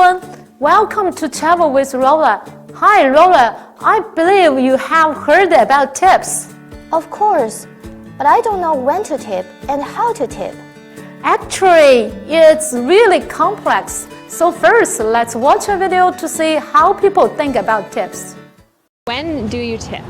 everyone. Welcome to Travel with Lola. Hi, Lola. I believe you have heard about tips. Of course, but I don't know when to tip and how to tip. Actually, it's really complex. So first, let's watch a video to see how people think about tips. When do you tip?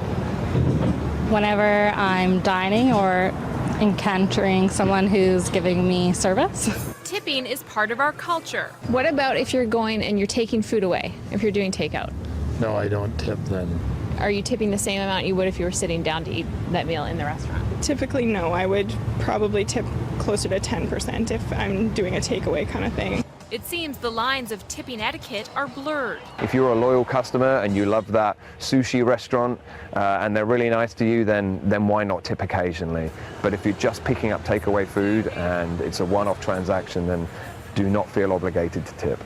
Whenever I'm dining or encountering someone who's giving me service. Tipping is part of our culture. What about if you're going and you're taking food away, if you're doing takeout? No, I don't tip then. Are you tipping the same amount you would if you were sitting down to eat that meal in the restaurant? Typically, no. I would probably tip closer to 10% if I'm doing a takeaway kind of thing. It seems the lines of tipping etiquette are blurred. If you're a loyal customer and you love that sushi restaurant and they're really nice to you, then why not tip occasionally? But if you're just picking up takeaway food and it's a one-off transaction, then do not feel obligated to tip.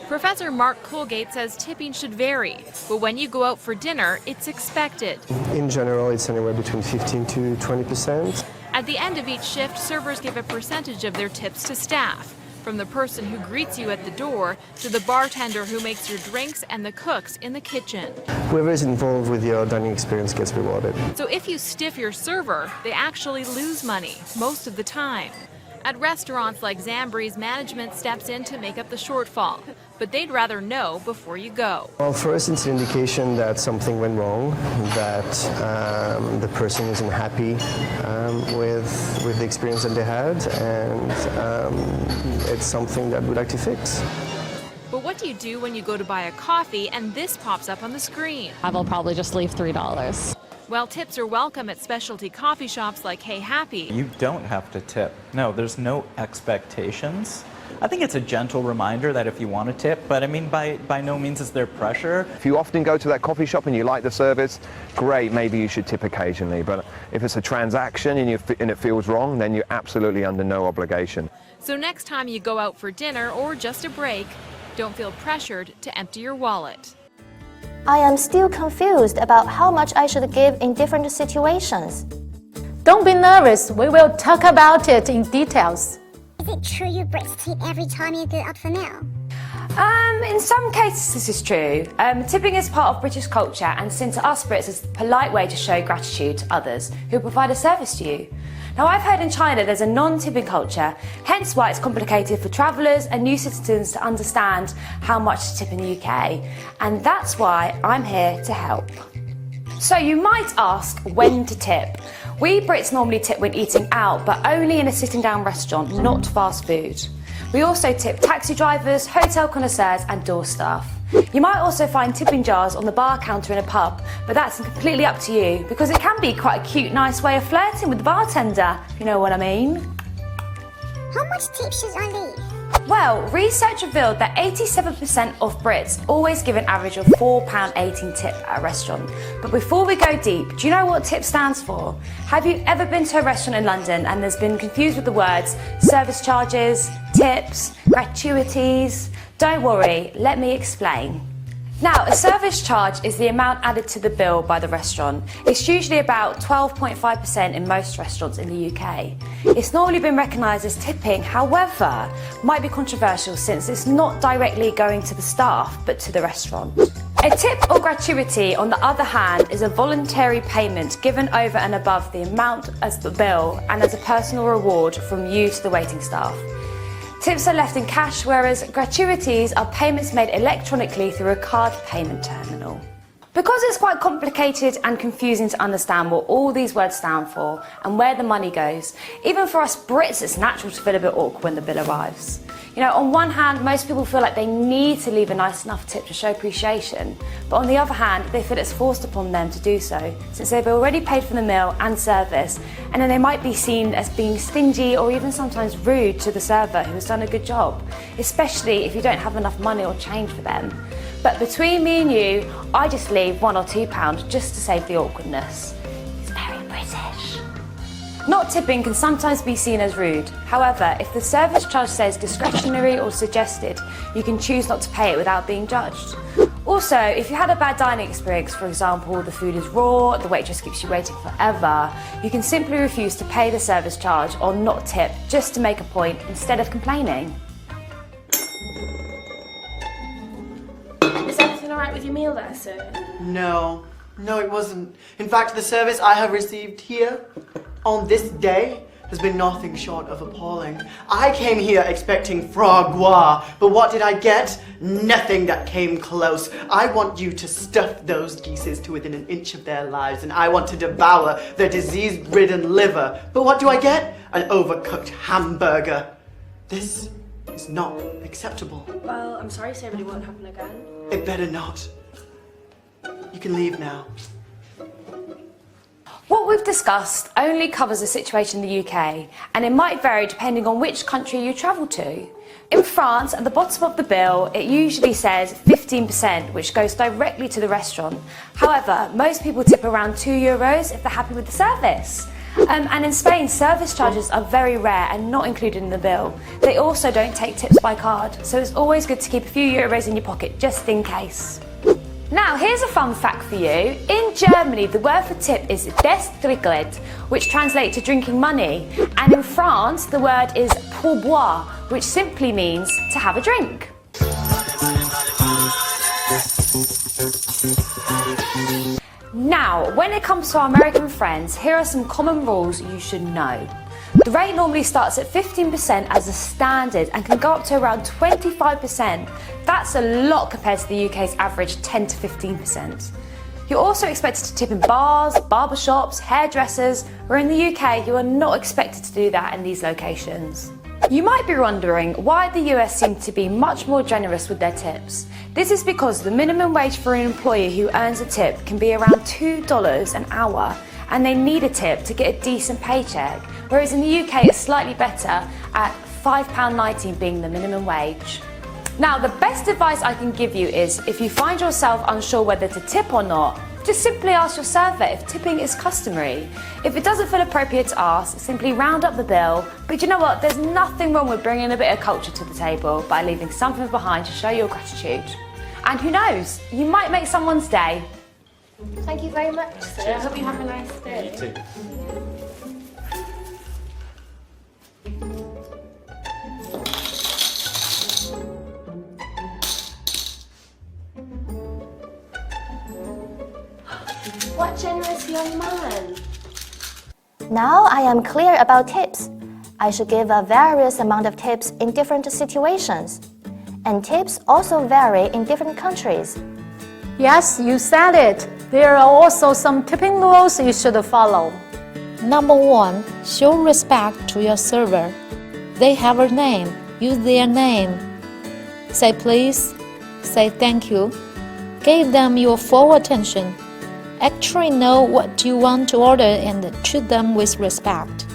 Professor Mark Colgate says tipping should vary, but when you go out for dinner, it's expected. In general, it's anywhere between 15 to 20%. At the end of each shift, servers give a percentage of their tips to staff, from the person who greets you at the door to the bartender who makes your drinks and the cooks in the kitchen. Whoever is involved with your dining experience gets rewarded. So if you stiff your server, they actually lose money most of the time. At restaurants like Zambri's, management steps in to make up the shortfall, but they'd rather know before you go. Well, first, it's an indication that something went wrong, that the person isn't happy with the experience that they had, and it's something that we'd like to fix. But what do you do when you go to buy a coffee and this pops up on the screen? I will probably just leave $3. Well, tips are welcome at specialty coffee shops like Hey Happy. You don't have to tip. No, there's no expectations. I think it's a gentle reminder that if you want to tip, but I mean, by no means is there pressure. If you often go to that coffee shop and you like the service, great, maybe you should tip occasionally. But if it's a transaction and it feels wrong, then you're absolutely under no obligation. So next time you go out for dinner or just a break, don't feel pressured to empty your wallet. I am still confused about how much I should give in different situations. Don't be nervous. We will talk about it in details. Is it true you Brits tip every time you go out for meal? In some cases this is true. Tipping is part of British culture and seen to us Brits as a polite way to show gratitude to others who provide a service to you. Now, I've heard in China there's a non-tipping culture, hence why it's complicated for travellers and new citizens to understand how much to tip in the UK. And that's why I'm here to help. So you might ask when to tip. We Brits normally tip when eating out, but only in a sitting down restaurant, not fast food. We also tip taxi drivers, hotel connoisseurs and door staff. You might also find tipping jars on the bar counter in a pub, but that's completely up to you because it can be quite a cute, nice way of flirting with the bartender, if you know what I mean. How much tip should I leave? Well, research revealed that 87% of Brits always give an average of £4.18 tip at a restaurant. But before we go deep, do you know what tip stands for? Have you ever been to a restaurant in London and there's been confused with the words service charges, tips, gratuities? Don't worry, let me explain. Now, a service charge is the amount added to the bill by the restaurant. It's usually about 12.5% in most restaurants in the UK. It's normally been recognised as tipping, however, might be controversial since it's not directly going to the staff, but to the restaurant. A tip or gratuity, on the other hand, is a voluntary payment given over and above the amount as the bill and as a personal reward from you to the waiting staff. Tips are left in cash, whereas gratuities are payments made electronically through a card payment terminal. Because it's quite complicated and confusing to understand what all these words stand for and where the money goes, even for us Brits it's natural to feel a bit awkward when the bill arrives. You know, on one hand, most people feel like they need to leave a nice enough tip to show appreciation, but on the other hand, they feel it's forced upon them to do so, since they've already paid for the meal and service, and then they might be seen as being stingy or even sometimes rude to the server who has done a good job, especially if you don't have enough money or change for them. But between me and you, I just leave £1 or £2 just to save the awkwardness. It's very British. Not tipping can sometimes be seen as rude. However, if the service charge says discretionary or suggested, you can choose not to pay it without being judged. Also, if you had a bad dining experience, for example, the food is raw, the waitress keeps you waiting forever, you can simply refuse to pay the service charge or not tip just to make a point instead of complaining. give me a lesson? No, it wasn't. In fact, the service I have received here on this day has been nothing short of appalling. I came here expecting frogua, but what did I get? Nothing that came close. I want you to stuff those geese to within an inch of their lives, and I want to devour their disease-ridden liver. But what do I get? An overcooked hamburger. This is not acceptable. Well, I'm sorry, sir, but it won't happen again. It better not. You can leave now. What we've discussed only covers the situation in the UK, and it might vary depending on which country you travel to. In France, at the bottom of the bill, it usually says 15%, which goes directly to the restaurant. However, most people tip around €2 if they're happy with the service. And in Spain, service charges are very rare and not included in the bill. They also don't take tips by card, so it's always good to keep a few euros in your pocket just in case. Now, here's a fun fact for you. In Germany, the word for tip is des Trinkgeld, which translates to drinking money. And in France, the word is pourboire, which simply means to have a drink. Now, when it comes to our American friends, here are some common rules you should know. The rate normally starts at 15% as a standard and can go up to around 25%. That's a lot compared to the UK's average 10 to 15%. You're also expected to tip in bars, barbershops, hairdressers, where in the UK you are not expected to do that in these locations. You might be wondering why the US seem to be much more generous with their tips. This is because the minimum wage for an employee who earns a tip can be around $2 an hour, and they need a tip to get a decent paycheck, whereas in the UK it's slightly better at £5.19 being the minimum wage. Now, the best advice I can give you is if you find yourself unsure whether to tip or not, just simply ask your server if tipping is customary. If it doesn't feel appropriate to ask, simply round up the bill. But you know what? There's nothing wrong with bringing a bit of culture to the table by leaving something behind to show your gratitude. And who knows, you might make someone's day. Thank you very much, sir. I hope you have a nice day. You too. What generous young man. Now I am clear about tips. I should give a various amount of tips in different situations. And tips also vary in different countries. Yes, you said it. There are also some tipping rules you should follow. Number 1, show respect to your server. They have a name. Use their name. Say please. Say thank you. Give them your full attention. Actually know what you want to order and treat them with respect.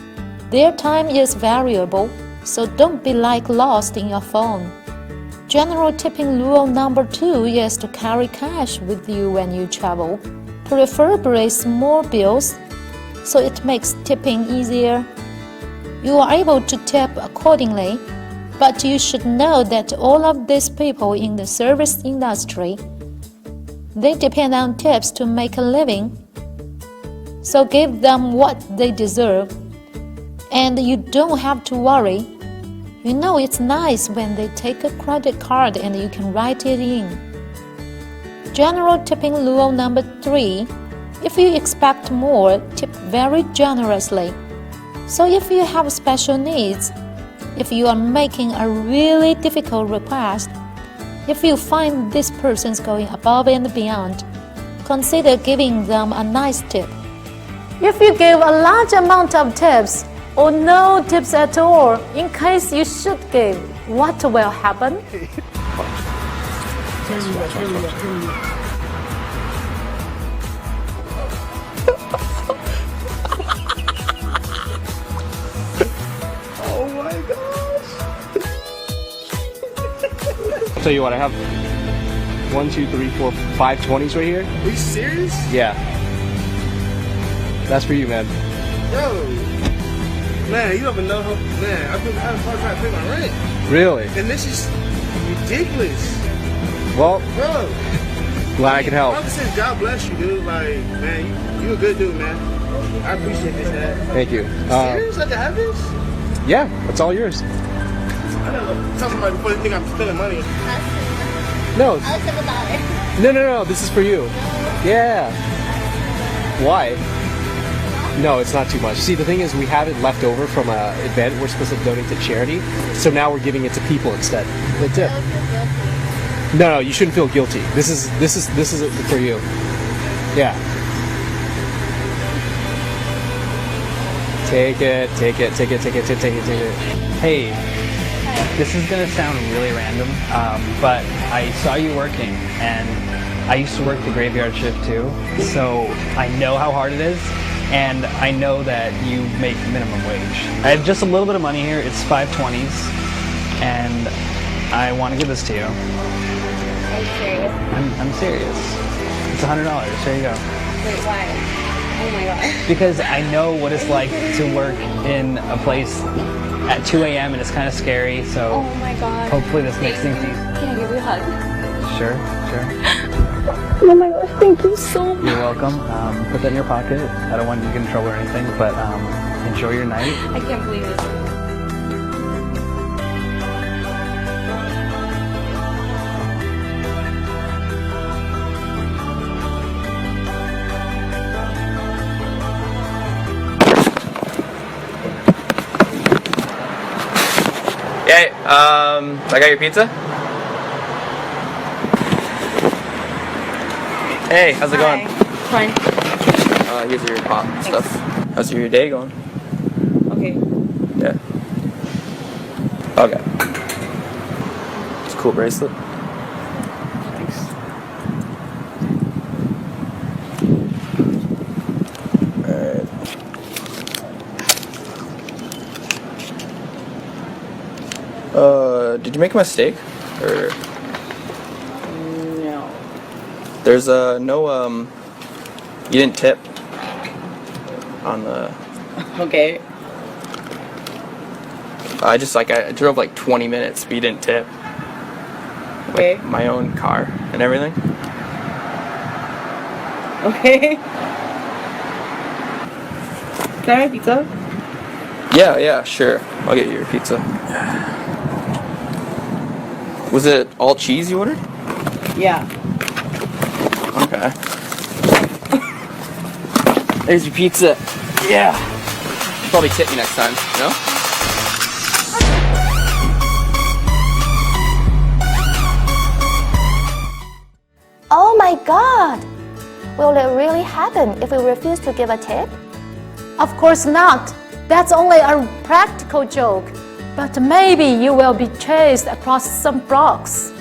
Their time is variable, so don't be lost in your phone. General tipping rule number 2 is to carry cash with you when you travel, preferably small bills, so it makes tipping easier. You are able to tip accordingly, but you should know that all of these people in the service industry, they depend on tips to make a living, so give them what they deserve. And you don't have to worry. You know it's nice when they take a credit card and you can write it in. General tipping rule number 3, if you expect more, tip very generously. So if you have special needs, if you are making a really difficult request, if you find this person's going above and beyond, consider giving them a nice tip. If you give a large amount of tips or no tips at all, in case you should give, what will happen? Oh my gosh. Tell you what, I have 1, 2, 3, 4, 5 20s right here. Are you serious? Yeah. That's for you, man. Bro. Man, you don't even know how, man, I've been having a hard time paying my rent. Really? And this is ridiculous. Well, bro. Glad I can help. I'm just saying, God bless you, dude. Like, man, you a good dude, man. I appreciate this, man. Thank you. Serious? Like to have this? Yeah, it's all yours. I never tell somebody before they think I'm spending money. No. No. This is for you. Yeah. Why? No, it's not too much. See, the thing is, we have it left over from an event we're supposed to donate to charity, so now we're giving it to people instead. The tip. No, you shouldn't feel guilty. This is for you. Yeah. Take it. Hey, this is gonna sound really random, but I saw you working, and I used to work the graveyard shift too, so I know how hard it is, and I know that you make minimum wage. I have just a little bit of money here. It's 5/20s, and I want to give this to you. Are you serious? I'm serious. It's $100. There you go. Wait, why? Oh my god. Because I know what it's like to work in a place at 2 a.m. and it's kind of scary, so Oh my god. hopefully this makes things easy. Can I give you a hug? Sure. Oh my gosh, thank you so much. You're welcome. Put that in your pocket. I don't want you to get in trouble or anything, but enjoy your night. I can't believe it. Yeah, I got your pizza. Hey, how's it going? Fine. Here's your pop and stuff. How's your day going? Okay. Yeah. Okay. It's a cool bracelet. Thanks. Alright. Did you make a mistake? Or No. there's no you didn't tip on the Okay. I drove like 20 minutes, but you didn't tip. Okay. Like my own car and everything. Okay. Can I have pizza? Yeah, sure. I'll get you your pizza. Was it all cheese you ordered? Yeah. Okay. There's your pizza. Yeah. Probably tip me next time, no? Oh my god! Will it really happen if we refuse to give a tip? Of course not. That's only a practical joke. But maybe you will be chased across some rocks.